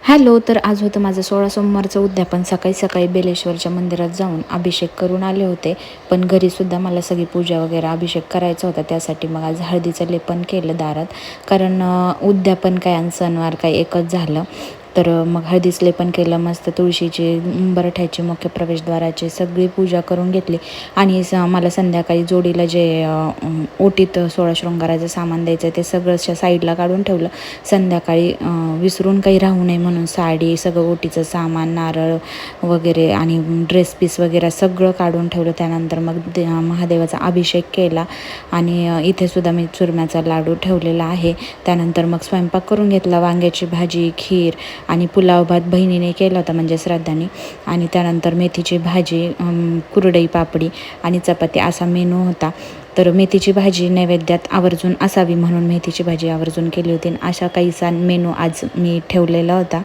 Hello. तर आज होतं माझं 16 सोमवारचं उद्यापन. सकाळी सकाळी बेलेश्वरच्या मंदिरात जाऊन अभिषेक करून आले होते. पण घरीसुद्धा मला सगळी पूजा वगैरे अभिषेक करायचा होता. त्यासाठी मग आज हळदीचं लेपन केलं दारात. कारण उद्यापन काय आणि सणवार काय एकच झालं. तर मग हळदीचं लेपन केलं. मस्त तुळशीची, उंबरठ्याची, मुख्य प्रवेशद्वाराची सगळी पूजा करून घेतली. आणि मला संध्याकाळी जोडीला जे ओटीत 16 शृंगाराचं सामान द्यायचं ते सगळं साईडला काढून ठेवलं. संध्याकाळी विसरून काही राहू नये म्हणून साडी, सगळं ओटीचं सामान, नारळ वगैरे आणि ड्रेस पीस वगैरे सगळं काढून ठेवलं. त्यानंतर मग महादेवाचा अभिषेक केला. आणि इथेसुद्धा मी चुरम्याचा लाडू ठेवलेला आहे. त्यानंतर मग स्वयंपाक करून घेतला. वांग्याची भाजी, खीर आणि पुलाव भात बहिणीने केला होता, म्हणजे श्रद्धाने. आणि त्यानंतर मेथीची भाजी, कुरडई, पापडी आणि चपाती असा मेनू होता. तर मेथीची भाजी नैवेद्यात आवर्जून असावी म्हणून मेथीची भाजी आवर्जून केली होती. अशा काहीसा मेनू आज मी ठेवलेला होता.